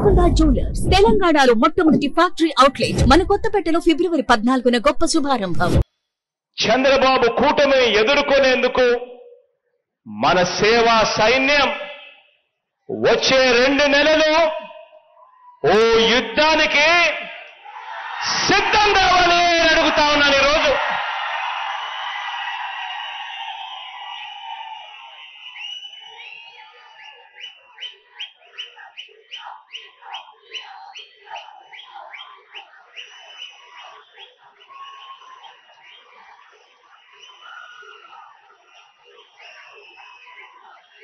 Golconda jewellers తెలంగాణలో మొట్టమొదటి factory outlet మన కొత్తపేటలో ఫిబ్రవరి 14న గొప్ప శుభారంభం. చంద్రబాబు కూటమి ఎదుర్కొనేందుకు మన సేవా సైన్యం వచ్చే 2 నెలలు ఓ యుద్ధానికి సిద్ధం కావాలి అని అడుగుతా ఉన్నాను. ఈరోజు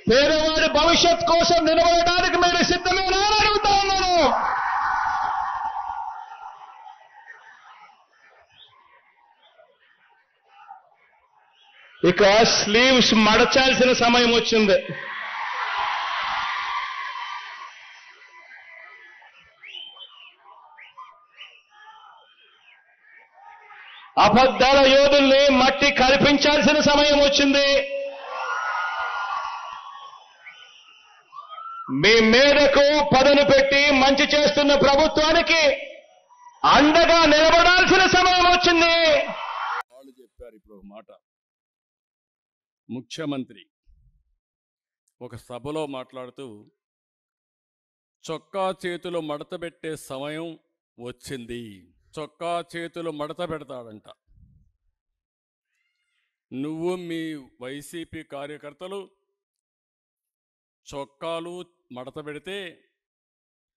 పేదవాడి భవిష్యత్ కోసం నిలబడడానికి మీరు సిద్ధమేనా అని అడుగుతా ఉన్నాను. ఇక స్లీవ్స్ మడచాల్సిన సమయం వచ్చింది. అబద్ధాల యోధుల్ని మట్టి కల్పించాల్సిన సమయం వచ్చింది. మీ మేరకు పదను పెట్టి మంచి చేస్తున్న ప్రభుత్వానికి అండగా నిలబడాల్సిన సమయం వచ్చింది. వాళ్ళు చెప్పారు. ఇప్పుడు ఒక మాట, ముఖ్యమంత్రి ఒక సభలో మాట్లాడుతూ చొక్కా చేతులు మడత పెట్టే సమయం వచ్చింది. చొక్కా చేతులు మడత పెడతాడంట. నువ్వు మీ వైసీపీ కార్యకర్తలు చొక్కాలు మడత పెడితే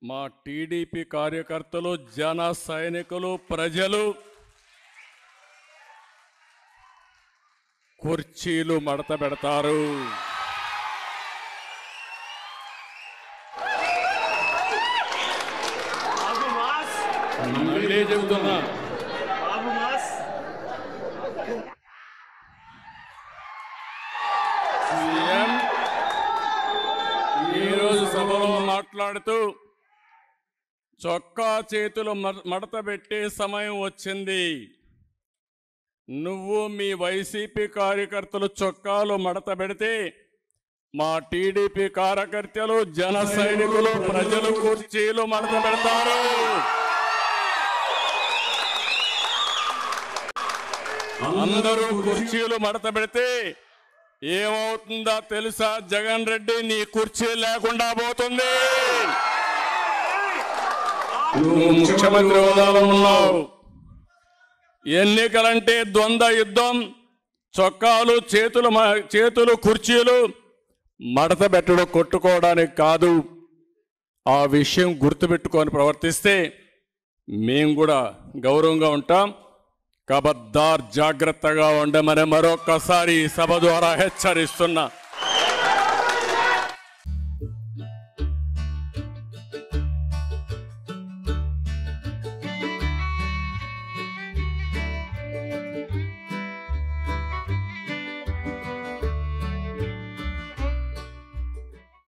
మా టీడీపీ కార్యకర్తలు, జన సైనికులు, ప్రజలు కుర్చీలు మడత పెడతారు. మళ్ళీ చెబుతున్నా, సీఎం ఈరోజు సభలో మాట్లాడుతూ చొక్కా చేతులు మడత పెట్టే సమయం వచ్చింది. నువ్వు మీ వైసీపీ కార్యకర్తలు చొక్కాలు మడత పెడితే మా టీడీపీ కార్యకర్తలు, జన సైనికులు, ప్రజలు కుర్చీలు మడత పెడతారు. అందరూ కుర్చీలు మడత పెడితే ఏమవుతుందో తెలుసా? జగన్ రెడ్డి నీ కుర్చీ లేకుండా పోతుంది. నువ్వు ముఖ్యమంత్రి హోదాలో ఉన్నావు. ఎన్నికలంటే ద్వంద్వ యుద్ధం. చొక్కాలు చేతులు కుర్చీలు మడత పెట్టడం కొట్టుకోవడానికి కాదు. ఆ విషయం గుర్తుపెట్టుకొని ప్రవర్తిస్తే మేము కూడా గౌరవంగా ఉంటాం. కబద్దార్ జాగ్రత్తగా ఉండమని మరొక్కసారి సభ ద్వారా హెచ్చరిస్తున్నా.